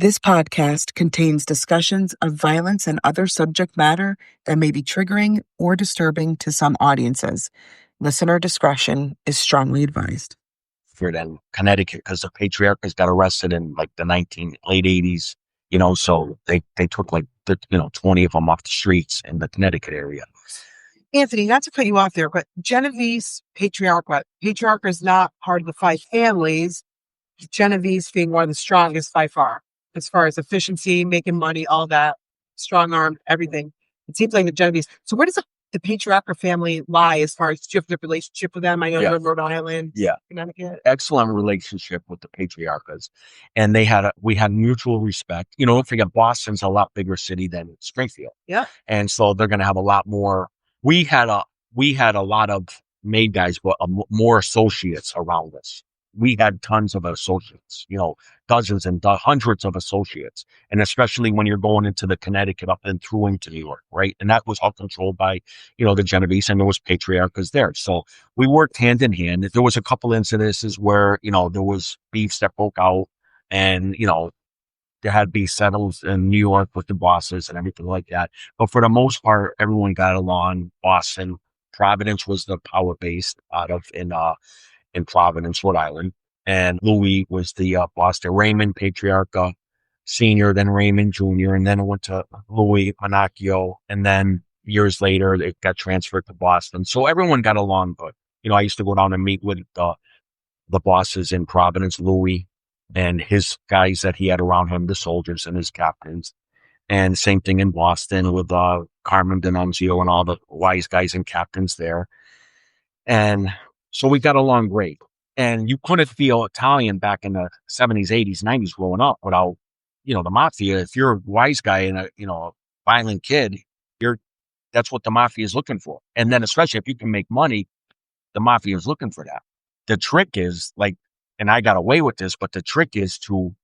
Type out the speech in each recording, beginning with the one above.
This podcast contains discussions of violence and other subject matter that may be triggering or disturbing to some audiences. Listener discretion is strongly advised. In Connecticut, because the Patriarcas got arrested in like the late 80s, so they took 20 of them off the streets in the Connecticut area. Anthony, not to cut you off there, but Genovese, Patriarca is not part of the five families. Genovese being one of the strongest by far, as far as efficiency, making money, all that, strong arm, everything. It seems like the Genovese. So where does the Patriarca family lie as far as do you have a relationship with them? I know you're in Rhode Island, Connecticut. Excellent relationship with the Patriarchas. And we had mutual respect. Don't forget, Boston's a lot bigger city than Springfield. Yeah. And so they're going to have a lot more. We had a lot of made guys, but more associates around us. We had tons of associates, dozens and hundreds of associates. And especially when you're going into the Connecticut up and through into New York, right? And that was all controlled by, the Genovese, and there was Patriarchas there. So we worked hand in hand. There was a couple incidences where, there was beefs that broke out and, there had to be settled in New York with the bosses and everything like that. But for the most part, everyone got along. Boston, Providence was the power base out of in Providence, Rhode Island. And Louis was the boss there. Raymond Patriarca Sr., then Raymond Jr., and then it went to Louis Monacchio. And then years later, it got transferred to Boston. So everyone got along good. I used to go down and meet with the bosses in Providence, Louis, and his guys that he had around him, the soldiers and his captains. And same thing in Boston with Carmen D'Annunzio and all the wise guys and captains there. And so we got along great. And you couldn't feel Italian back in the 70s, 80s, 90s growing up without, the mafia. If you're a wise guy and a violent kid, that's what the mafia is looking for. And then especially if you can make money, the mafia is looking for that. The trick is and I got away with this, but the trick is to,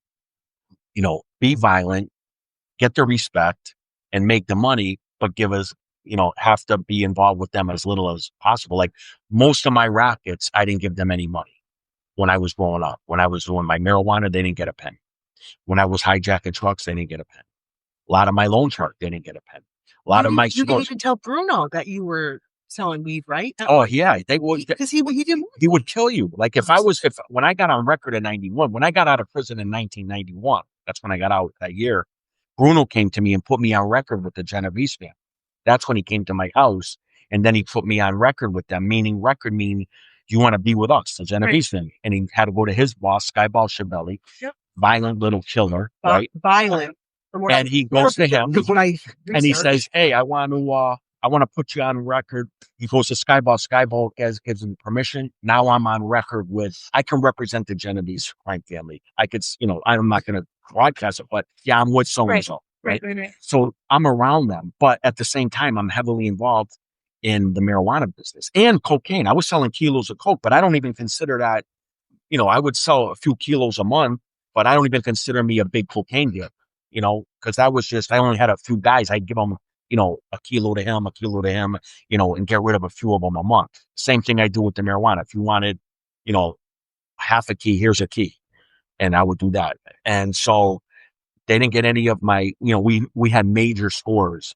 be violent, get the respect and make the money, but give us, have to be involved with them as little as possible. Like most of my rackets, I didn't give them any money when I was growing up. When I was doing my marijuana, they didn't get a penny. When I was hijacking trucks, they didn't get a penny. A lot of my loan shark, they didn't get a penny. A lot of my You didn't even tell Bruno that you were selling weed, right? Oh yeah, they would, because he didn't. He would kill you. Like when I got on record in 91, when I got out of prison in 1991, that's when I got out that year. Bruno came to me and put me on record with the Genovese family. That's when he came to my house, and then he put me on record with them. Meaning you want to be with us, the Genovese family, and he had to go to his boss, Skyball Schiavelli, violent little killer, right? Violent. And he goes to him and he says, "Hey, I want to put you on record." He goes to Skyball. Skyball gives him permission. Now I'm on record I can represent the Genovese crime family. I could, I'm not going to broadcast it, but yeah, I'm with so-and-so. Right. So I'm around them, but at the same time, I'm heavily involved in the marijuana business and cocaine. I was selling kilos of coke, but I don't even consider that, I would sell a few kilos a month, but I don't even consider me a big cocaine dealer, because I only had a few guys. I'd give them, a kilo to him, and get rid of a few of them a month. Same thing I do with the marijuana. If you wanted, half a key, here's a key. And I would do that. And so they didn't get any of my, we had major scores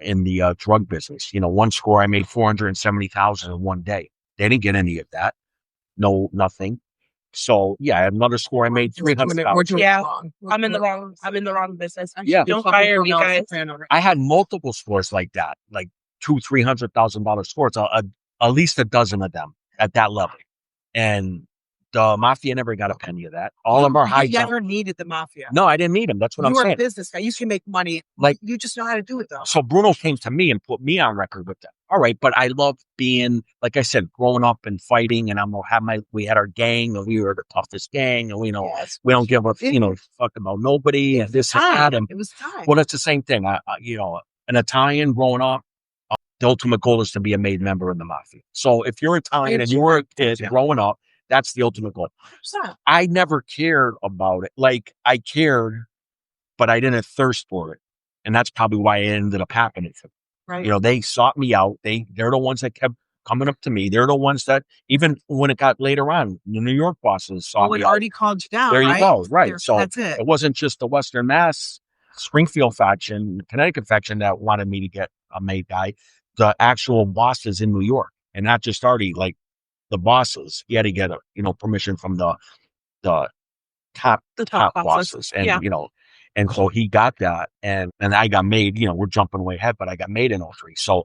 in the drug business. One score I made $470,000 in one day. They didn't get any of that. No, nothing. So yeah, I had another score I made $300,000. Yeah, I'm in the wrong business. Yeah, don't fire me, guys. I had multiple scores like that, like $200,000-$300,000 scores, at least a dozen of them at that level, and the mafia never got a penny of that. All of them are high. You never needed the mafia. No, I didn't need them. That's what I'm saying. You were a business guy. You can make money. You just know how to do it, though. So Bruno came to me and put me on record with them. All right, but I love being, like I said, growing up and fighting, and we had our gang, and we were the toughest gang, and we don't give a fuck about nobody, and this and that. And, it was time. Well, it's the same thing. An Italian growing up, the ultimate goal is to be a made member of the mafia. So if you're Italian and you were a kid growing up, that's the ultimate goal. I never cared about it. Like I cared, but I didn't thirst for it. And that's probably why it ended up happening to me. Right. They sought me out. They're the ones that kept coming up to me. They're the ones that, even when it got later on, the New York bosses saw me. It already called you down. There you go. Right. So that's it. It wasn't just the Western Mass Springfield faction, Connecticut faction that wanted me to get a made guy. The actual bosses in New York, and not just Artie, like the bosses. He had to get permission from the top bosses, and and so he got that, and I got made. We're jumping way ahead, but I got made in 03. So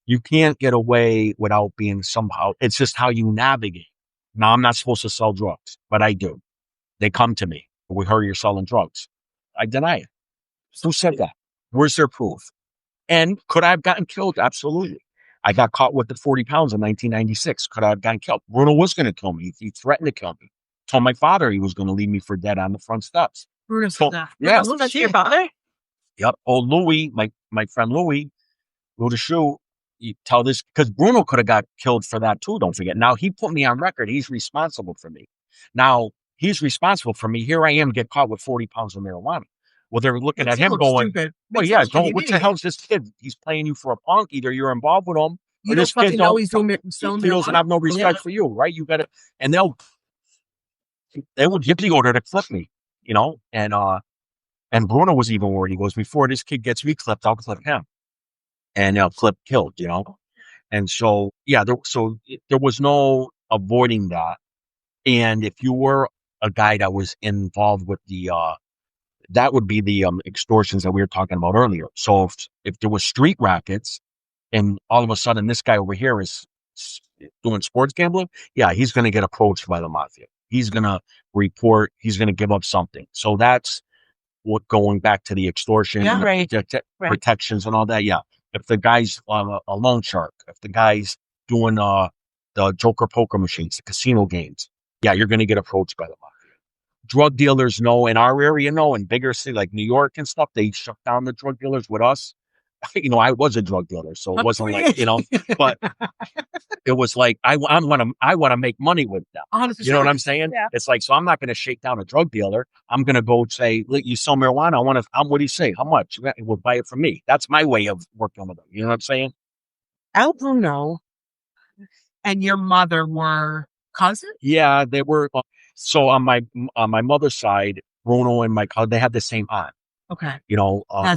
you can't get away without being somehow. It's just how you navigate. Now I'm not supposed to sell drugs, but I do. They come to me. We heard you're selling drugs. I deny it. Who said that? Where's their proof? And could I have gotten killed? Absolutely. I got caught with the 40 pounds in 1996. Could I have gotten killed? Bruno was going to kill me. He threatened to kill me. Told my father he was going to leave me for dead on the front steps. Bruno said that. Yeah. That's your father? Yep. Old Louis, my friend Louis the shoe. You tell this, because Bruno could have got killed for that too. Don't forget. Now he put me on record. He's responsible for me. Now he's responsible for me. Here I am, get caught with 40 pounds of marijuana. Well, they're looking at him going, well, yeah, what the hell's this kid? He's playing you for a punk. Either you're involved with him, or this kid he doesn't have no respect for you, right? You got to, and they would give the order to clip me, and Bruno was even worried. He goes, before this kid gets me clipped, I'll clip him, and clip killed, and so there was no avoiding that. And if you were a guy that was involved with that would be the extortions that we were talking about earlier. So if there was street rackets, and all of a sudden this guy over here is doing sports gambling, yeah, he's going to get approached by the mafia. He's going to report. He's going to give up something. So that's what, going back to the extortion, protections and all that. Yeah, if the guy's a loan shark, if the guy's doing the Joker poker machines, the casino games, yeah, you're going to get approached by the mafia. Drug dealers know, in our area, in bigger cities like New York and stuff, they shut down the drug dealers with us. I was a drug dealer, so it wasn't like, but it was like, I want to make money with them. 100%. You know what I'm saying? Yeah. It's like, so I'm not going to shake down a drug dealer. I'm going to go say, look, you sell marijuana. what do you say? How much? We'll buy it from me. That's my way of working with them. You know what I'm saying? Al Bruno and your mother were cousins? Yeah, they were. So on my mother's side, Bruno and my cousin, they had the same aunt. Okay.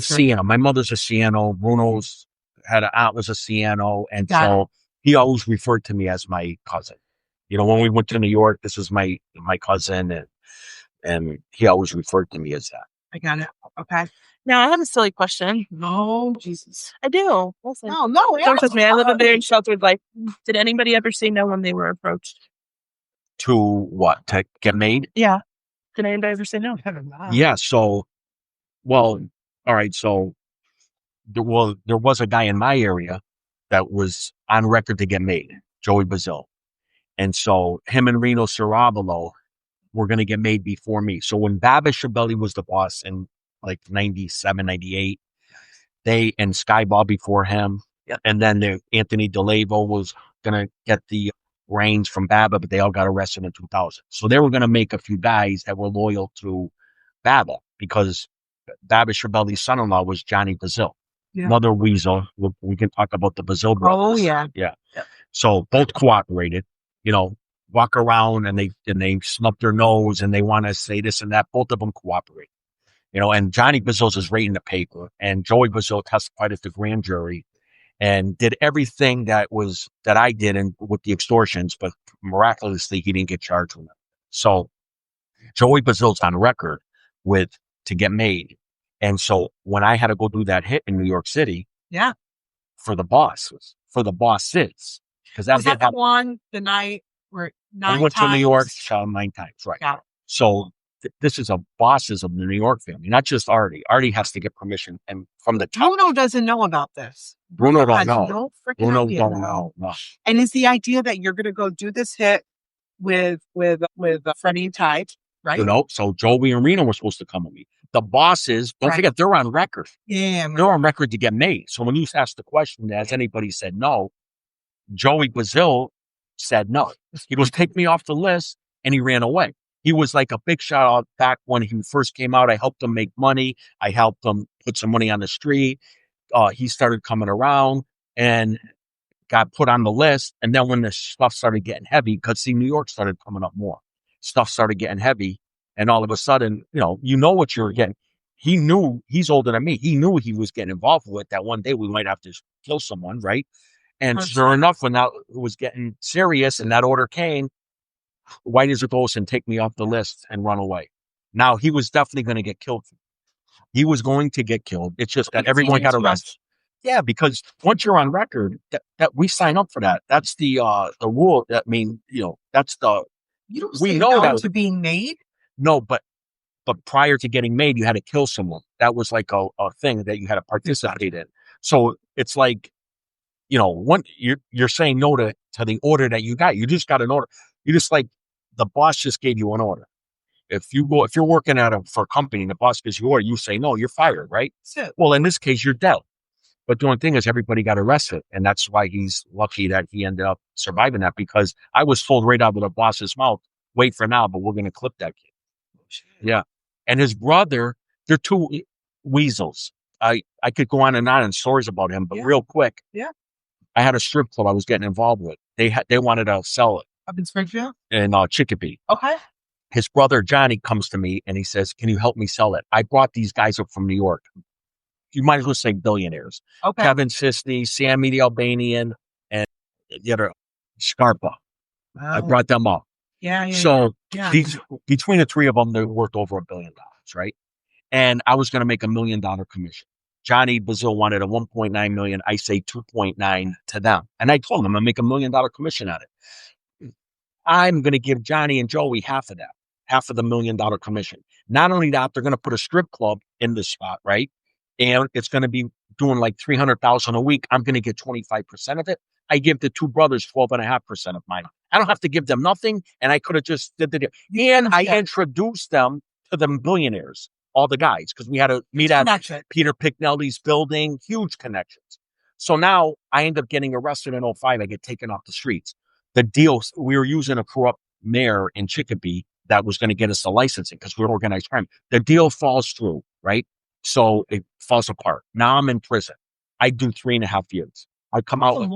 Sienna. My mother's a Sienno. Bruno's had an aunt was a Sienno. And so he always referred to me as my cousin. When we went to New York, this was my cousin, and he always referred to me as that. I got it. Okay. Now I have a silly question. No, Jesus. I do. Listen. No. Don't touch me. I live a very sheltered life. Did anybody ever say no when they were approached? To what? To get made? Yeah. Did anybody ever say no? Yeah. So, all right. So there was a guy in my area that was on record to get made, Joey Bazil. And so him and Reno Ciravolo were going to get made before me. So when Baba Shabelli was the boss in like 97, 98, and Skyball before him. Yep. And then Anthony DeLavo was going to get the reins from Baba, but they all got arrested in 2000. So they were going to make a few guys that were loyal to Baba, because Baba Shabelli's son-in-law was Johnny Bazil. Yeah. Another weasel. We can talk about the Bazil brothers. Oh, yeah. Yeah. So both cooperated, walk around and they snub their nose and they want to say this and that. Both of them cooperate, and Johnny Bazil is right in the paper, and Joey Bazil testified at the grand jury and did everything that I did with the extortions, but miraculously he didn't get charged with them. So Joey Bazil's on record to get made. And so when I had to go do that hit in New York City, for the bosses, because was that the one the night where 9 times? I went to New York, shot 9 times, right? Got it. So this is a bosses of the New York family, not just Artie. Artie has to get permission, and from the top. Bruno doesn't know about this. Bruno don't know. No freaking Bruno idea. don't know. No. And is the idea that you're going to go do this hit with Freddie and Tide, right? So Joey and Reno were supposed to come with me. The bosses, don't forget, they're on record. Yeah, they're on record to get made. So when you ask the question, has anybody said no? Joey Bazil said no. He goes, take me off the list, and he ran away. He was like a big shot out back when he first came out. I helped him make money. I helped him put some money on the street. He started coming around, and got put on the list. And then when the stuff started getting heavy, because see, New York started coming up more, stuff started getting heavy. And all of a sudden, you know what you're getting. He knew, he's older than me. He knew he was getting involved with that one day we might have to kill someone, right? And sure enough, when that was getting serious and that order came, white as a ghost and take me off the list and run away. Now, he was definitely going to get killed. He was going to get killed. It's just that everyone got arrested. Yeah, because once you're on record, that we sign up for that. That's the rule. That that's the. You don't say no to being made. No, but prior to getting made, you had to kill someone. That was like a thing that you had to participate in. So it's like, when you're saying no to the order that you got. You just got an order. You just like the boss just gave you an order. If you're working for a company and the boss gives you an order, you say no, you're fired, right? Well, in this case, you're dead. But the only thing is everybody got arrested. And that's why he's lucky that he ended up surviving that, because I was told right out of the boss's mouth, wait for now, but we're going to clip that kid. Yeah. And his brother, they're two weasels. I could go on and stories about him, but real quick. Yeah. I had a strip club I was getting involved with. They wanted to sell it. Up in Springfield? In Chicopee. Okay. His brother, Johnny, comes to me and he says, can you help me sell it? I brought these guys up from New York. You might as well say billionaires. Okay. Kevin Sisney, Sammy the Albanian, and the other Scarpa. Wow. I brought them up. Yeah. So between the three of them, they're worth over $1 billion, right? And I was going to make $1 million commission. Johnny Brazil wanted a 1.9 million. I say 2.9 to them. And I told them I'll make $1 million commission on it. I'm going to give Johnny and Joey half of that, half of the $1 million commission. Not only that, they're going to put a strip club in this spot, right? And it's going to be doing like $300,000 a week. I'm going to get 25% of it. I give the two brothers 12.5% of mine. I don't have to give them nothing. And I could have just did the deal. And I introduced them to the billionaires, all the guys, because we had to meet at Peter Picknelly's building, huge connections. So now I end up getting arrested in 2005. I get taken off the streets. The deal, we were using a corrupt mayor in Chicopee that was going to get us the licensing because we're organized crime. The deal falls through, right? So it falls apart. Now I'm in prison. I do 3.5 years. I come out in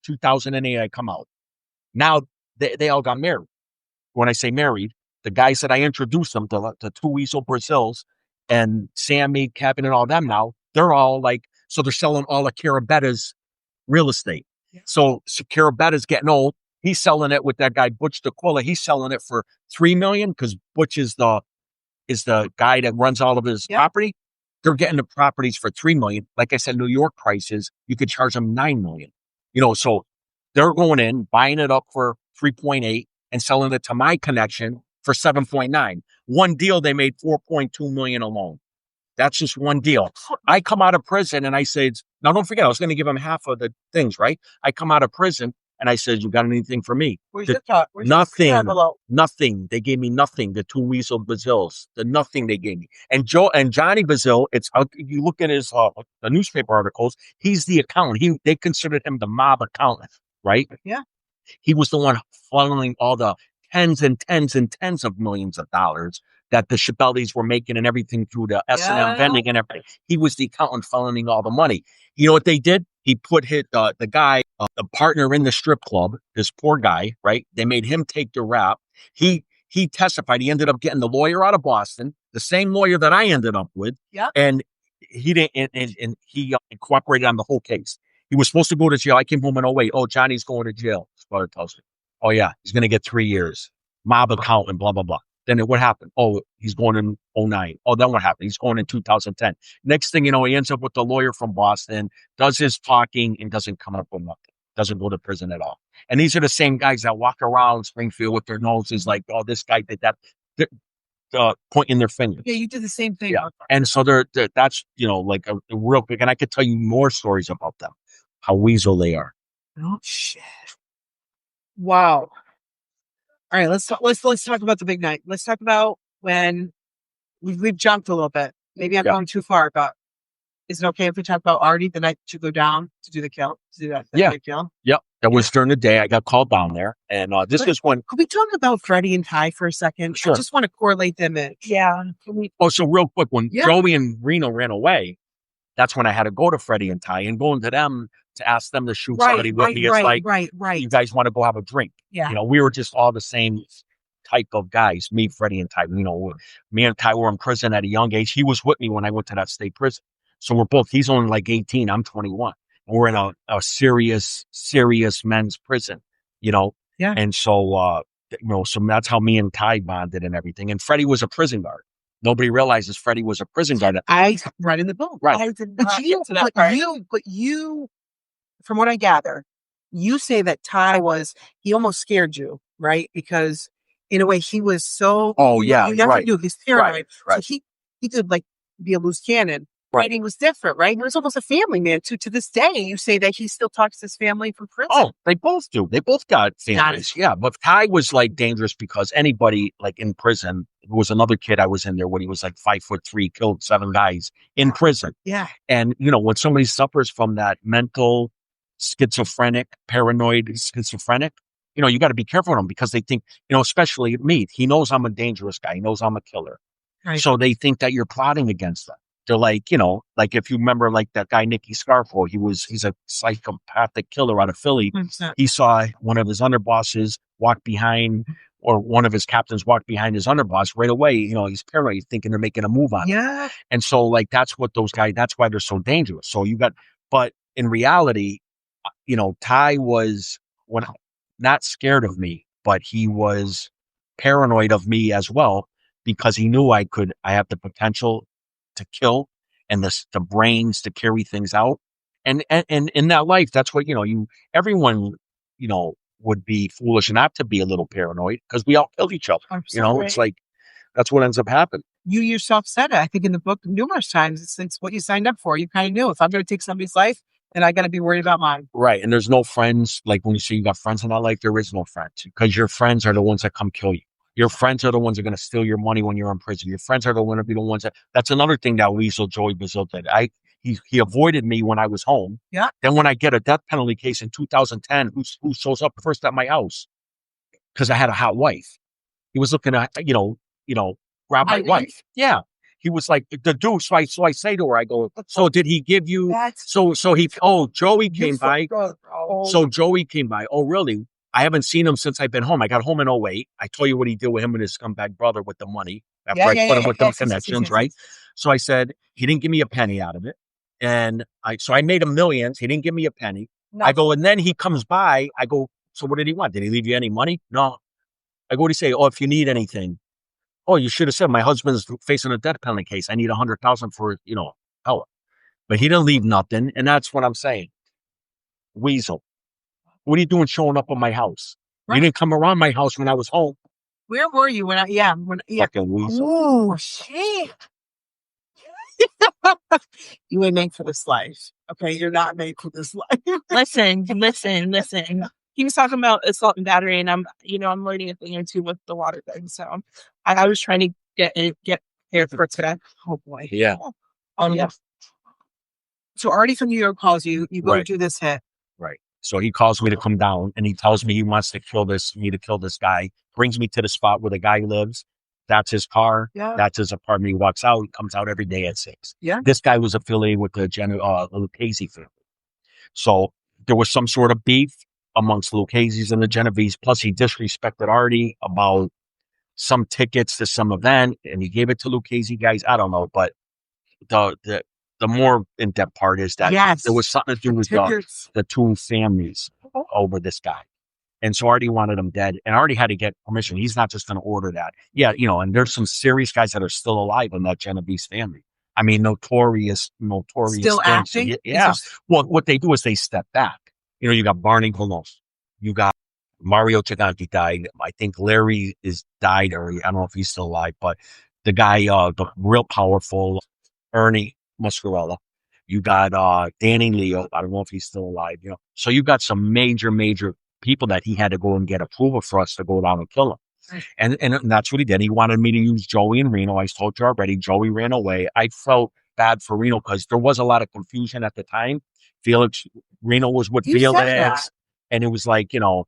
2008, I come out. Now they all got married. When I say married, the guys that I introduced them to, the two Weasel Brazils and Sammy, Kevin, and all them now, they're all like, so they're selling all of Carabetta's real estate. Yeah. So Carabetta's getting old. He's selling it with that guy, Butch DeQuilla. He's selling it for $3 million because Butch is the guy that runs all of his property. They're getting the properties for $3 million. Like I said, New York prices, you could charge them $9 million. So they're going in, buying it up for 3.8 and selling it to my connection for 7.9. One deal, they made 4.2 million alone. That's just one deal. I come out of prison and I said, now don't forget, I was going to give them half of the things, right? I come out of prison and I said, you got anything for me? Nothing. They gave me nothing. The two Weasel Brazils, the nothing they gave me. And Johnny Brazil, you look at his the newspaper articles, he's the accountant. They considered him the mob accountant, right? Yeah. He was the one funneling all the tens and tens and tens of millions of dollars that the Chabellis were making and everything through the S&M vending and everything. He was the accountant funneling all the money. You know what they did? He put the guy, the partner in the strip club, this poor guy, right? They made him take the rap. He testified. He ended up getting the lawyer out of Boston, the same lawyer that I ended up with. Yeah. And he didn't, and he cooperated on the whole case. He was supposed to go to jail. I came home in 2008. Oh, Johnny's going to jail. His brother tells me. Oh, yeah, he's going to get 3 years. Mob accountant, blah, blah, blah. Then what happened? Oh, he's going in 2009. Oh, then what happened? He's going in 2010. Next thing you know, he ends up with the lawyer from Boston, does his talking, and doesn't come up with nothing. Doesn't go to prison at all. And these are the same guys that walk around Springfield with their noses like, oh, this guy did that. They're pointing their fingers. Yeah, you did the same thing. Yeah. And so that's, like a real quick, and I could tell you more stories about them, how weasel they are. Oh, shit. Wow. All right, let's talk about the big night. Let's talk about when we've jumped a little bit. Maybe I'm going too far, but is it okay if we talk about Artie the night to go down to do the kill? To do that big kill? Yep. That was during the day. I got called down there. And this is when... Could we talk about Freddie and Ty for a second? Sure. I just want to correlate them in. Yeah. So real quick, when Joey and Reno ran away, that's when I had to go to Freddie and Ty, and going to them to ask them to shoot somebody with me. It's like, you guys want to go have a drink. Yeah. You know, we were just all the same type of guys, me, Freddie, and Ty. You know, me and Ty were in prison at a young age. He was with me when I went to that state prison. So we're both, he's only like 18, I'm 21. And we're in a serious men's prison, you know? Yeah. And so, you know, so that's how me and Ty bonded and everything. And Freddie was a prison guard. Nobody realizes Freddie was a prison guard. I read in the book. Right. I did not get to that part. But you, from what I gather, you say that Ty he almost scared you, right? Because in a way he was so. Oh yeah, you never right. knew he's paranoid. Right. So he could like be a loose cannon. Right. And he was different, right? He was almost a family man too. To this day, you say that he still talks to his family from prison. Oh, they both do. They both got families. Yeah, but Ty was like dangerous because anybody like in prison. There was another kid I was in there when he was like 5'3", killed 7 guys in prison. Yeah. And you know, when somebody suffers from that mental paranoid schizophrenic, you know, you got to be careful with them because they think, you know, especially me, he knows I'm a dangerous guy. He knows I'm a killer. Right. So they think that you're plotting against them. They're like, you know, like if you remember like that guy, Nicky Scarfo, he's a psychopathic killer out of Philly. 100%. He saw one of his underbosses walk behind, or one of his captains walk behind his underboss right away. You know, he's paranoid, he's thinking they're making a move on him. Yeah. And so like, that's what those guys, that's why they're so dangerous. So but in reality, you know, Ty was not scared of me, but he was paranoid of me as well, because he knew I have the potential to kill and the brains to carry things out. And in that life, that's what, you know, everyone, you know, would be foolish not to be a little paranoid because we all kill each other. You know, it's like, that's what ends up happening. You yourself said it, I think, in the book numerous times. It's what you signed up for. You kind of knew if I'm going to take somebody's life, then I got to be worried about mine. Right. And there's no friends. Like when you say you got friends in that life, there is no friends because your friends are the ones that come kill you. Your friends are the ones that are going to steal your money when you're in prison. Your friends are going to be the ones that's another thing that Joey Bazil did. He avoided me when I was home. Yeah. Then when I get a death penalty case in 2010, who shows up first at my house? Because I had a hot wife. He was looking at, you know, grab my wife. Yeah. He was like the dude. So I say to her, I go, so did he give you, Joey came by. So Joey came by. Oh, really? I haven't seen him since I've been home. I got home in 2008. I told you what he did with him and his scumbag brother with the money. After I put him with them connections, right? So I said, he didn't give me a penny out of it. And I made him millions. He didn't give me a penny. No. I go, and then he comes by. I go, so what did he want? Did he leave you any money? No. I go, what do you say? Oh, if you need anything. Oh, you should have said, my husband's facing a death penalty case. I need 100,000 for, you know, help. But he didn't leave nothing. And that's what I'm saying. Weasel. What are you doing showing up at my house? Right. You didn't come around my house when I was home. Where were you when Fucking weasel. Oh, shit. You ain't made for this life. Okay, you're not made for this life. Listen. He was talking about assault and battery, and I'm learning a thing or two with the water thing. So I was trying to get prepared for today. Oh boy. Yeah. Oh yeah. So Artie from New York calls you. You go to do this hit. Right. So he calls me to come down, and he tells me he wants to kill this guy. Brings me to the spot where the guy lives. That's his car. Yeah. That's his apartment. He walks out. He comes out every day at 6. Yeah. This guy was affiliated with the Lucchese family. So there was some sort of beef amongst the Lucchese's and the Genovese. Plus, he disrespected Artie about some tickets to some event, and he gave it to Lucchese guys. I don't know, but the more in-depth part is that there was something to do with the two families over this guy. And so Artie wanted him dead, and Artie had to get permission. He's not just going to order that. Yeah, you know, and there's some serious guys that are still alive in that Genovese family. I mean, notorious. Still acting? Yeah. Well, what they do is they step back. You know, you got Barney Colonos. You got Mario Giganti died. I think Larry is died, or I don't know if he's still alive, but the guy, the real powerful Ernie Muscarella. You got Danny Leo. I don't know if he's still alive. You know, so you got some major people that he had to go and get approval for us to go down and kill him. And that's what he did. He wanted me to use Joey and Reno. I told you already, Joey ran away. I felt bad for Reno because there was a lot of confusion at the time. Reno was with Felix. And it was like, you know,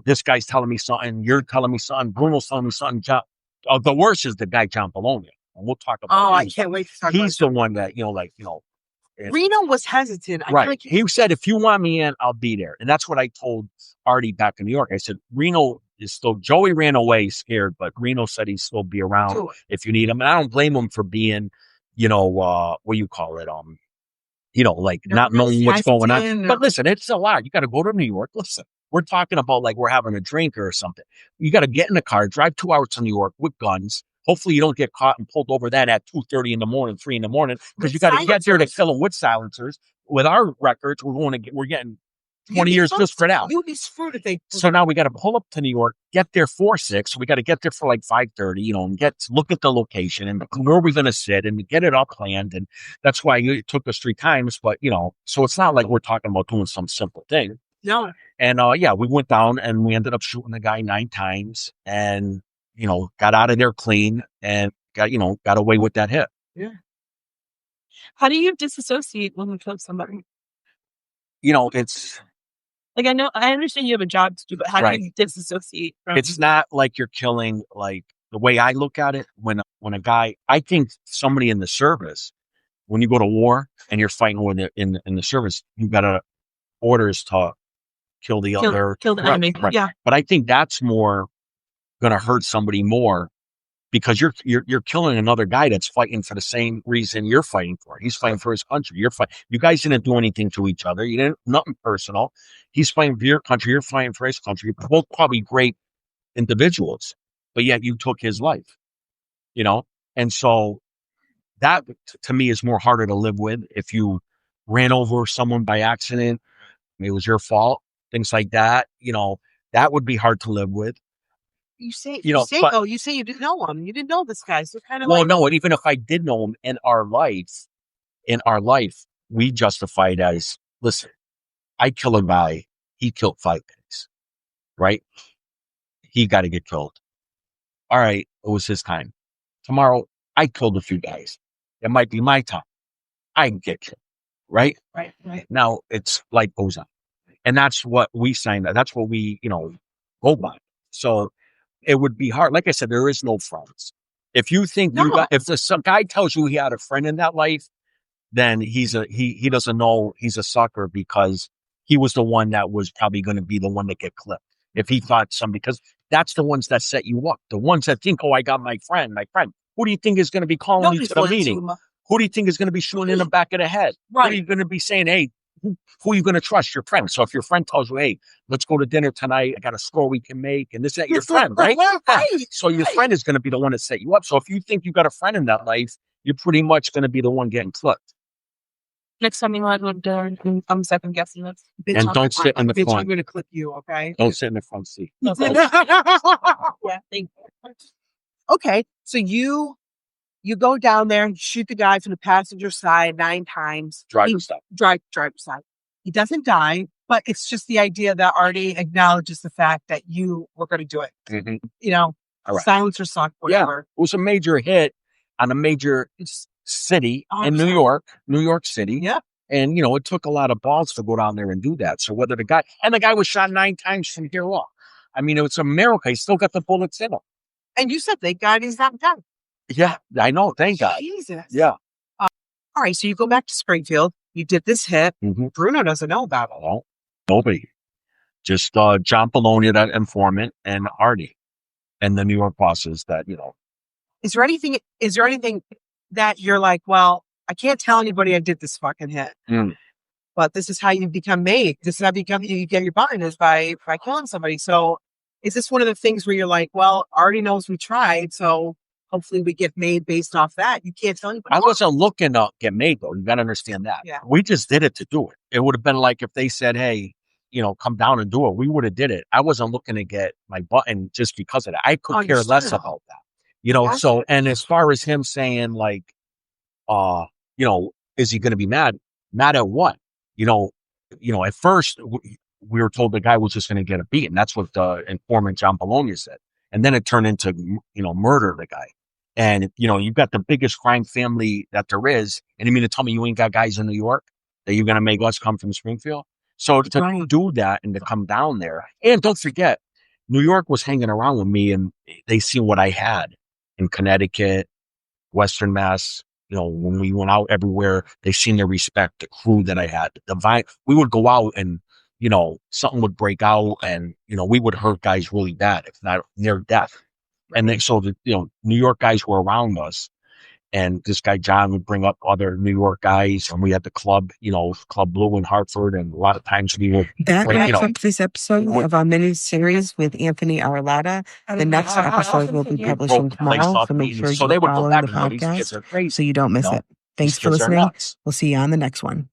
this guy's telling me something. You're telling me something. Bruno's telling me something. The worst is the guy, John Bologna. And we'll talk about I can't wait to talk about He's the one that, Reno was hesitant. I Right. feel like He said, if you want me in, I'll be there. And that's what I told Artie back in New York. I said, Reno is still, Joey ran away scared, but Reno said he'd still be around do it. if you need him. And I don't blame him for being, what do you call it? Like not knowing what's going on. But listen, it's a lot. You got to go to New York. Listen, we're talking about like we're having a drink or something. You got to get in the car, drive 2 hours to New York with guns. Hopefully you don't get caught and pulled over that at 2:30 in the morning, 3 in the morning, because you got to get there to kill them with silencers. With our records, we're getting 20 years just for that. You'd be screwed if they. So now we got to pull up to New York, get there 4-6. We got to get there for like 5:30, and look at the location and where we're going to sit and get it all planned. And that's why it took us 3 times. But, so it's not like we're talking about doing some simple thing. No. And we went down and we ended up shooting the guy 9 times and, got out of there clean and got away with that hit. Yeah. How do you disassociate when you kill somebody? It's like, I understand you have a job to do, but how do you disassociate from? It's not like you're killing, like the way I look at it. When a guy, I think somebody in the service, when you go to war and you're fighting with it in the service, you got orders to kill the enemy. Right. Yeah. But I think that's more going to hurt somebody more because you're killing another guy that's fighting for the same reason you're fighting for. He's fighting for his country. You guys didn't do anything to each other. You didn't, nothing personal. He's fighting for your country. You're fighting for his country. You're both probably great individuals, but yet you took his life, And so that to me is more harder to live with. If you ran over someone by accident, it was your fault, things like that, that would be hard to live with. You say you didn't know him. You didn't know this guy. So kind of no, and even if I did know him in our life, we justified as, listen, I kill a guy, he killed 5 guys, right? He got to get killed. All right, it was his time. Tomorrow, I killed a few guys. It might be my time. I can get killed, right? Right. Now, it's life goes on. And that's what we signed. That's what we, go by. So it would be hard. Like I said, there is no friends. If you think if some guy tells you he had a friend in that life, then he doesn't know he's a sucker because he was the one that was probably going to be the one that get clipped. If he thought because that's the ones that set you up. The ones that think, oh, I got my friend. Who do you think is going to be calling you to the meeting? Who do you think is going to be shooting in the back of the head? Right. Who are you going to be saying, hey, who are you going to trust? Your friend. So if your friend tells you, hey, let's go to dinner tonight, I got a score we can make, and this is your friend, right? So your friend is going to be the one that set you up. So if you think you got a friend in that life, you're pretty much going to be the one getting clipped. Next time you want to go, I'm second guessing this. And don't sit in the front. I'm going to clip you, okay? Don't sit in the front seat. Yeah, thank you. Okay, so you go down there and shoot the guy from the passenger side 9 times. Driver's side. He doesn't die, but it's just the idea that Artie acknowledges the fact that you were going to do it. Mm-hmm. All right. Silencer suck, whatever. Yeah, it was a major hit on a major city in New York City. Yeah. And, it took a lot of balls to go down there and do that. So whether the guy was shot 9 times from here off. I mean, it's America. He still got the bullets in him. And you said, thank God he's not dead. Yeah, I know. Thank God. Jesus. Yeah. All right. So you go back to Springfield. You did this hit. Mm-hmm. Bruno doesn't know about it. Oh, nobody. Just John Pologna, that informant, and Artie, and the New York bosses that, Is there anything that you're like, well, I can't tell anybody I did this fucking hit. But this is how you become made. This is how you get your button is by killing somebody. So is this one of the things where you're like, well, Artie knows we tried, so hopefully we get made based off that. You can't tell anybody. I wasn't looking to get made, though. You got to understand that. Yeah. We just did it to do it. It would have been like if they said, hey, come down and do it. We would have did it. I wasn't looking to get my button just because of that. I could care less about that. So, and as far as him saying like, is he going to be mad? Mad at what? At first we were told the guy was just going to get a beating. That's what the informant John Bologna said. And then it turned into, murder the guy. And, you've got the biggest crime family that there is. And you mean to tell me you ain't got guys in New York that you're going to make us come from Springfield? So to do that and to come down there. And don't forget, New York was hanging around with me and they seen what I had in Connecticut, Western Mass, You know, when we went out everywhere, they seemed to respect the crew that I had. We would go out and, you know, something would break out and, you know, we would hurt guys really bad, if not near death. And then, so the, you know, New York guys were around us. And this guy, John, would bring up other New York guys. And we had the club, you know, Club Blue in Hartford. And a lot of times we would. That you wraps know, up this episode of our mini series with Anthony Arillotta. The next episode will be publishing tomorrow, so make sure so you're they would go following back the and go, these kids podcast are crazy. so you don't miss You know, it. Thanks these for kids are listening. nuts. We'll see you on the next one.